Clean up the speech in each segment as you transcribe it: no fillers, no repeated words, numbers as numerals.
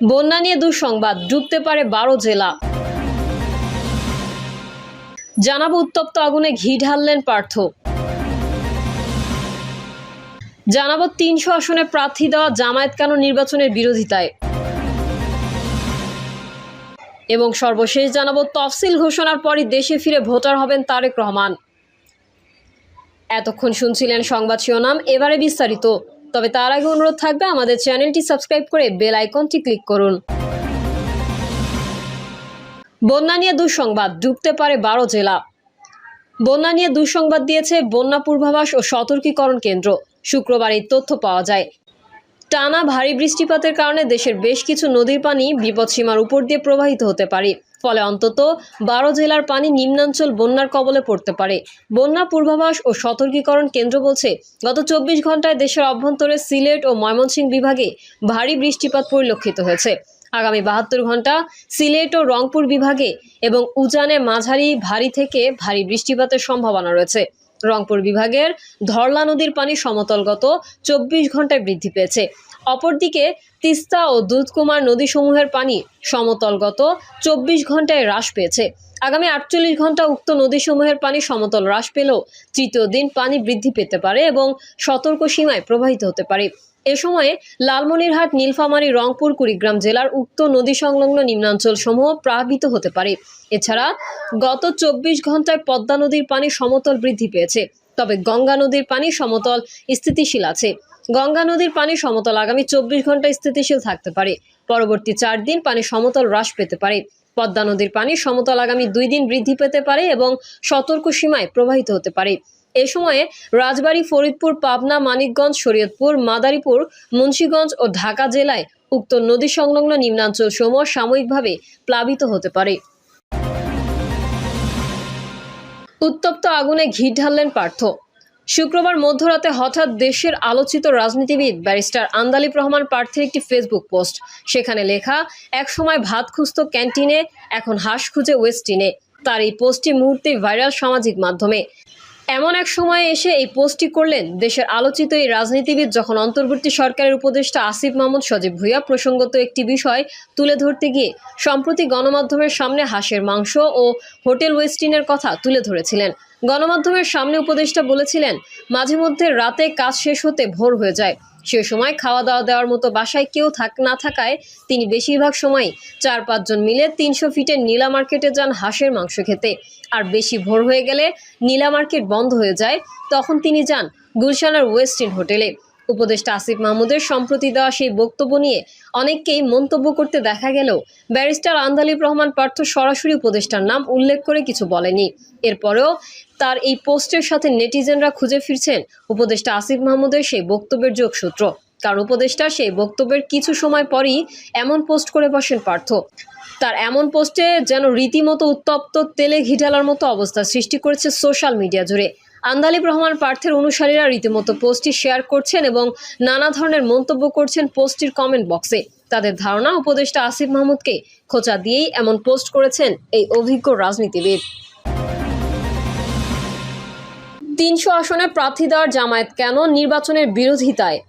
বন্যা নিয়ে দুঃসংবাদ, ডুবতে পারে 12 জেলা। জানাবো উত্তপ্ত আগুনে ঘি ঢাললেন পার্থ। জানাবো 300 আসনে প্রার্থী দেওয়া জামায়াত কেন নির্বাচনের বিরোধিতায়। এবং সর্বশেষ জানাবো তফসিল ঘোষণার পরই দেশে ফিরে ভোটার হবেন তারেক রহমান। এতক্ষণ শুনছিলেন সংবাদ শিরোনাম, এবারে বিস্তারিত। তবে তার আগে অনুরোধ থাকবে আমাদের চ্যানেলটি সাবস্ক্রাইব করে বেল আইকনটি ক্লিক করুন। বন্যা নিয়ে দুঃসংবাদ, ডুবতে পারে 12 জেলা। বন্যা নিয়ে দুঃসংবাদ দিয়েছে বন্যা পূর্বাভাস ও সতর্কীকরণ কেন্দ্র। শুক্রবার এই তথ্য পাওয়া যায়। টানা ভারী বৃষ্টিপাতের কারণে দেশের বেশ কিছু নদীর পানি বিপদসীমার উপর দিয়ে প্রবাহিত হতে পারে। ফলে অন্তত 12 জেলার পানি নিম্নাঞ্চল বন্যার কবলে পড়তে পারে। বন্যা পূর্বাভাস ও সতর্কীকরণ কেন্দ্র বলছে, গত 24 ঘন্টায় দেশের অভ্যন্তরে সিলেট ও ময়মনসিংহ বিভাগে ভারী বৃষ্টিপাত পরিলক্ষিত হয়েছে। আগামী 72 ঘন্টা সিলেট ও রংপুর বিভাগে এবং উজানে মাঝারি ভারী থেকে ভারী বৃষ্টিপাতের সম্ভাবনা রয়েছে। রংপুর বিভাগের ধরলা নদীর পানি সমতলগত 24 ঘন্টায় বৃদ্ধি পেয়েছে। অপরদিকে তিস্তা ও দুধকুমার নদীসমূহের পানি সমতলগত 24 ঘন্টায় হ্রাস পেয়েছে। আগামী 48 ঘন্টা উক্ত নদীসমূহের পানি সমতল হ্রাস পেলেও তৃতীয় দিন পানি বৃদ্ধি পেতে পারে এবং সতর্ক সীমায় প্রবাহিত হতে পারে। এ সময়ে লালমনিরহাট, নীলফামারী, রংপুর, কুড়িগ্রাম জেলার উক্ত নদী সংলগ্ন নিম্নাঞ্চল সমূহ প্লাবিত হতে পারে। এছাড়া গত 24 ঘন্টায় পদ্মা নদীর পানি সমতল বৃদ্ধি পেয়েছে। তবে গঙ্গা নদীর পানি সমতল স্থিতিশীল আছে। গঙ্গা নদীর পানি সমতল আগামী 24 ঘন্টা স্থিতিশীল থাকতে পারে। পরবর্তী 4 দিন পানি সমতল হ্রাস পেতে পারে। পদ্মা নদীর পানি সমতল আগামী 2 দিন বৃদ্ধি পেতে পারে এবং সতর্ক সীমায় প্রবাহিত হতে পারে। এ সময়ে রাজবাড়ী, ফরিদপুর, পাবনা, মানিকগঞ্জ, শরীয়তপুর, মাদারীপুর, মুন্সিগঞ্জ ও ঢাকা জেলায় উক্ত নদী সংলগ্ন নিম্নাঞ্চল সমূহ সাময়িকভাবে প্লাবিত হতে পারে। উত্তপ্ত আগুনে ঘি ঢাললেন পার্থ। শুক্রবার মধ্যরাতে হঠাৎ দেশের আলোচিত রাজনীতিবিদ ব্যারিস্টার আন্দালিব রহমান পার্থের একটি ফেসবুক পোস্ট। সেখানে লেখা, এক সময় ভাত খুঁজত ক্যান্টিনে, এখন হাঁস খুঁজে ওয়েস্টিনে। তার এই পোস্টটি মুহূর্তে ভাইরাল সামাজিক মাধ্যমে। এমন এক সময়ে এসে এই পোস্টটি করলেন দেশের আলোচিত এই রাজনীতিবিদ, যখন অন্তর্বর্তী সরকারের উপদেষ্টা আসিফ মাহমুদ সজীব ভুঁইয়া প্রসঙ্গত একটি বিষয় তুলে ধরতে গিয়ে সম্প্রতি গণমাধ্যমের সামনে হাঁসের মাংস ও হোটেল ওয়েস্টিনের কথা তুলে ধরেছিলেন। গণমাধ্যমের সামনে উপদেষ্টা বলেছিলেন, মাঝে মধ্যে রাতে কাজ শেষ হতে ভোর হয়ে যায়। সে সময় খাওয়া দাওয়া দেওয়ার মতো বাসায় কেউ না থাকায় তিনি বেশিরভাগ সময় 4-5 জন মিলে 300 ফিটের নীলা মার্কেটে যান হাঁসের মাংস খেতে। আর বেশি ভোর হয়ে গেলে নীলা মার্কেট বন্ধ হয়ে যায়, তখন তিনি যান গুলশানের ওয়েস্টিন হোটেলে। উপদেষ্টা আসিফ মাহমুদের সম্প্রতি দেওয়া সেই বক্তব্য নিয়ে অনেককেই মন্তব্য করতে দেখা গেলেও ব্যারিস্টার আন্দালিব রহমান পার্থ সরাসরি উপদেষ্টার নাম উল্লেখ করে কিছু বলেনি। এরপরেও তার এই পোস্টের সাথে নেটিজেনরা খুঁজে ফিরছেন উপদেষ্টা আসিফ মাহমুদের সেই বক্তব্যের যোগসূত্র। কারণ উপদেষ্টা সেই বক্তব্যের কিছু সময় পরই এমন পোস্ট করে বসেন পার্থ। তার এমন পোস্টে যেন রীতিমতো উত্তপ্ত তেলে ঘি ঢালার মতো অবস্থা সৃষ্টি করেছে সোশ্যাল মিডিয়া জুড়ে। আন্দালিব রহমান পার্থের অনুসারীরা রীতিমতো পোস্টটি শেয়ার করছেন এবং নানা ধরনের মন্তব্য করছেন পোস্টটির কমেন্ট বক্সে। তাদের ধারণা, উপদেষ্টা আসিফ মাহমুদকে খোঁচা দিয়েই এমন পোস্ট করেছেন এই অভিজ্ঞ রাজনীতিবিদ। 300 আসনে প্রার্থী দেওয়ার জামায়াত কেন নির্বাচনের বিরোধিতায়।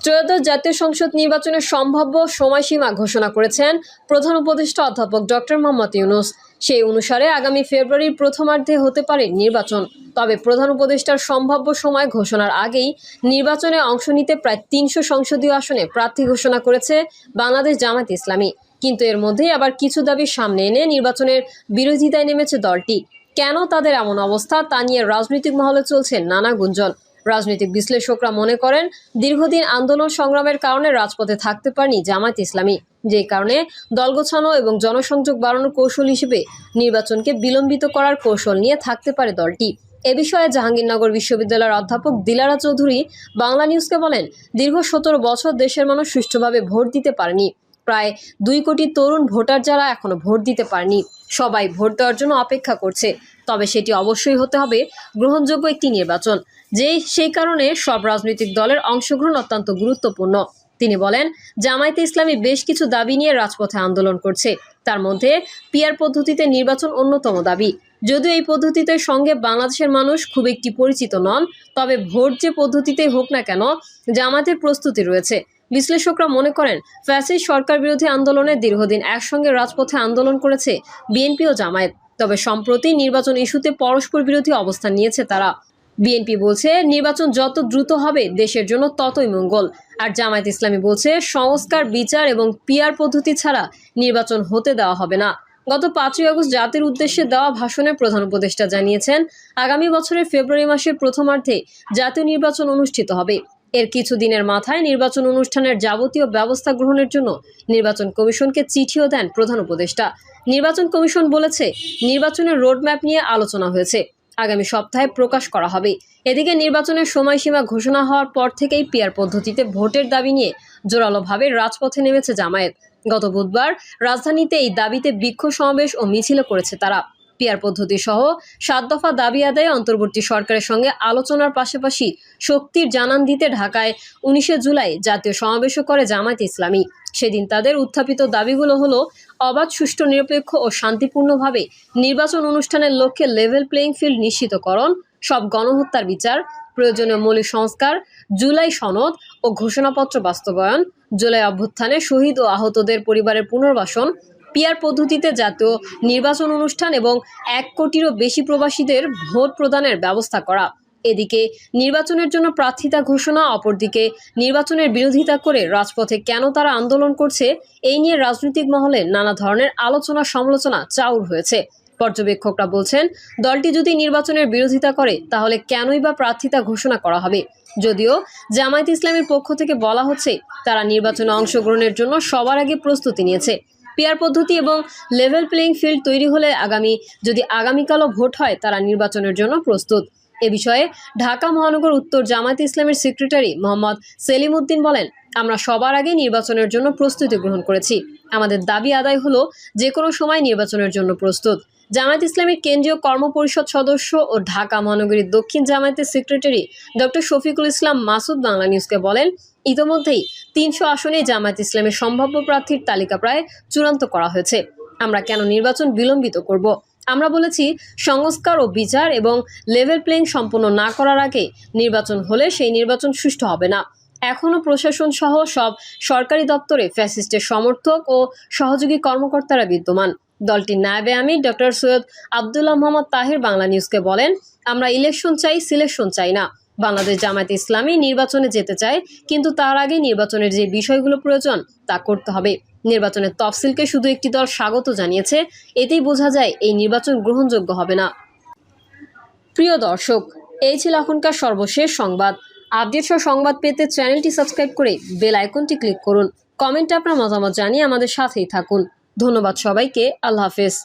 ত্রয়োদশ জাতীয় সংসদ নির্বাচনের সম্ভাব্য সময়সীমা ঘোষণা করেছেন প্রধান উপদেষ্টা অধ্যাপক ডক্টর মোহাম্মদ ইউনূস। সেই অনুসারে আগামী ফেব্রুয়ারির প্রথমার্ধে হতে পারে নির্বাচন। তবে প্রধান উপদেষ্টার সম্ভাব্য সময় ঘোষণার আগেই নির্বাচনে অংশ নিতে প্রায় 300 সংসদীয় আসনে প্রার্থী ঘোষণা করেছে বাংলাদেশ জামায়াত ইসলামী। কিন্তু এর মধ্যেই আবার কিছু দাবি সামনে এনে নির্বাচনের বিরোধিতায় নেমেছে দলটি। কেন তাদের এমন অবস্থা, তা নিয়ে রাজনৈতিক মহলে চলছে নানা গুঞ্জন। রাজনৈতিক বিশ্লেষকরা মনে করেন, দীর্ঘদিন আন্দোলন সংগ্রামের কারণে রাজপথে থাকতে পারেনি জামায়াত ইসলামী। যে কারণে দল গোছানো এবং জনসংযোগ বাড়ানোর কৌশল হিসেবে নির্বাচনকে বিলম্বিত করার কৌশল নিয়ে থাকতে পারে দলটি। এ বিষয়ে জাহাঙ্গীরনগর বিশ্ববিদ্যালয়ের অধ্যাপক দিলারা চৌধুরী বাংলা নিউজকে বলেন, দীর্ঘ 17 বছর দেশের মানুষ সুষ্ঠুভাবে ভোট দিতে পারেনি। প্রায় 2 কোটি তরুণ ভোটার যারা এখনো ভোট দিতে পারেনি, সবাই ভোট দেওয়ার জন্য অপেক্ষা করছে। তবে সেটি অবশ্যই হতে হবে গ্রহণযোগ্য একটি নির্বাচন। সেই কারণে সব রাজনৈতিক দলের অংশগ্রহণ অত্যন্ত গুরুত্বপূর্ণ। তিনি বলেন, জামায়াতে ইসলামী বেশ কিছু দাবি নিয়ে রাজপথে আন্দোলন করছে। তার মধ্যে পিআর পদ্ধতিতে নির্বাচন অন্যতম দাবি। যদিও এই পদ্ধতিতে সঙ্গে বাংলাদেশের মানুষ খুব একটি পরিচিত নন, তবে ভোট যে পদ্ধতিতেই হোক না কেন জামায়াতের প্রস্তুতি রয়েছে। বিশ্লেষকরা মনে করেন, ফ্যাসিস্ট সরকার বিরোধী আন্দোলনে দীর্ঘদিন একসঙ্গে রাজপথে আন্দোলন করেছে বিএনপি ও জামায়াত। তবে সম্প্রতি নির্বাচন ইস্যুতে পরস্পর বিরোধী অবস্থান নিয়েছে তারা। বিএনপি বলছে নির্বাচন যত দ্রুত হবে দেশের জন্য ততই মঙ্গল, আর জামায়াত ইসলামী বলছে সংস্কার, বিচার এবং পিআর পদ্ধতি ছাড়া নির্বাচন হতে দেওয়া হবে না। গত 5ই আগস্ট জাতির উদ্দেশ্যে দেওয়া ভাষণে প্রধান উপদেষ্টা জানিয়েছেন, আগামী বছরের ফেব্রুয়ারি মাসের প্রথমার্ধে জাতীয় নির্বাচন অনুষ্ঠিত হবে। এর কিছুদিনের মাথায় নির্বাচন অনুষ্ঠানের যাবতীয় ব্যবস্থা গ্রহণের জন্য নির্বাচন কমিশনকে চিঠিও দেন প্রধান উপদেষ্টা। নির্বাচন কমিশন বলেছে, নির্বাচনের রোডম্যাপ নিয়ে আলোচনা হয়েছে, আগামী সপ্তাহে প্রকাশ করা হবে। এদিকে নির্বাচনের সময়সীমা ঘোষণা হওয়ার পর থেকেই পিআর পদ্ধতিতে ভোটের দাবি নিয়ে জোরালোভাবে রাজপথে নেমেছে জামায়াত। গত বুধবার রাজধানীতে এই দাবিতে বিক্ষোভ সমাবেশ ও মিছিল করেছে তারা। পিআর পদ্ধতি সহ 7 দফা দাবি আদায়ে অন্তর্বর্তী সরকারের সঙ্গে আলোচনার পাশাপাশি শক্তির জানান দিতে ঢাকায় 19 জুলাই জাতীয় সমাবেশও করে জামায়াত ইসলামী। সেদিন তাদের উত্থাপিত দাবিগুলো হলো অবাধ, সুষ্ঠু, নিরপেক্ষ ও শান্তিপূর্ণভাবে নির্বাচন অনুষ্ঠানের লক্ষ্যে লেভেল প্লেইং ফিল্ড নিশ্চিতকরণ, সব গণহত্যার বিচার, প্রয়োজনীয় মৌলিক সংস্কার, জুলাই সনদ ও ঘোষণাপত্র বাস্তবায়ন, জুলাই অভ্যুত্থানে শহীদ ও আহতদের পরিবারের পুনর্বাসন, পিআর পদ্ধতিতে জাতীয় নির্বাচন অনুষ্ঠান এবং 1 কোটিরও বেশি প্রবাসীদের ভোট প্রদানের ব্যবস্থা করা। এদিকে নির্বাচনের জন্য প্রার্থিতা ঘোষণা, অপরদিকে নির্বাচনের বিরোধিতা করে রাজপথে কেন তারা আন্দোলন করছে, এই নিয়ে রাজনৈতিক মহলে নানা ধরনের আলোচনা সমালোচনা চাউর হয়েছে। পর্যবেক্ষকরা বলছেন, দলটি যদি নির্বাচনের বিরোধিতা করে তাহলে কেনই বা প্রার্থিতা ঘোষণা করা হবে। যদিও জামায়াত ইসলামীর পক্ষ থেকে বলা হচ্ছে, তারা নির্বাচনে অংশগ্রহণের জন্য সবার আগে প্রস্তুতি নিয়েছে। পিআর পদ্ধতি এবং লেভেল প্লেইং ফিল্ড তৈরি হলে যদি আগামীকালও ভোট হয়, তারা নির্বাচনের জন্য প্রস্তুত। এ বিষয়ে ঢাকা মহানগর উত্তর জামায়াত ইসলামের সেক্রেটারি মোহাম্মদ সেলিম উদ্দিন বলেন, আমরা সবার আগে নির্বাচনের জন্য প্রস্তুতি গ্রহণ করেছি। আমাদের দাবি আদায় হলো যে কোনো সময় নির্বাচনের জন্য প্রস্তুত। জামায়াত ইসলামের কেন্দ্রীয় কর্মপরিষদ সদস্য ও ঢাকা মহানগরীর দক্ষিণ জামায়াতের সেক্রেটারি ডক্টর শফিকুল ইসলাম মাসুদ বাংলা নিউজকে বলেন, ইতোমধ্যেই 300 আসনে জামায়াত ইসলামের সম্ভাব্য প্রার্থীর তালিকা প্রায় চূড়ান্ত করা হয়েছে। আমরা কেন নির্বাচন বিলম্বিত করব? আমরা বলেছি, সংস্কার ও বিচার এবং লেভেল প্লেইং সম্পন্ন না করার আগে নির্বাচন হলে সেই নির্বাচন সুষ্ঠু হবে না। এখনও প্রশাসন সহ সব সরকারি দপ্তরে ফ্যাসিস্টের সমর্থক ও সহযোগী কর্মকর্তারা বিদ্যমান। দলটির নায়েবে আমির ডক্টর সৈয়দ আব্দুল্লাহ মোহাম্মদ তাহের বাংলা নিউজকে বলেন, আমরা ইলেকশন চাই, সিলেকশন চাই না। বাংলাদেশ জামায়াত ইসলামী নির্বাচনে যেতে চায়, কিন্তু তার আগে নির্বাচনের যে বিষয়গুলো প্রয়োজন তা করতে হবে। নির্বাচনের তফসিলকে শুধু একটি দল স্বাগত জানিয়েছে, এতেই বোঝা যায় এই নির্বাচন গ্রহণযোগ্য হবে না। প্রিয় দর্শক, এই ছিল এখনকার সর্বশেষ সংবাদ। আপডেট সহ সংবাদ পেতে চ্যানেলটি সাবস্ক্রাইব করে বেল আইকনটি ক্লিক করুন। কমেন্টে আপনার মতামত জানিয়ে আমাদের সাথেই থাকুন। ধন্যবাদ সবাইকে। আল্লাহ হাফেজ।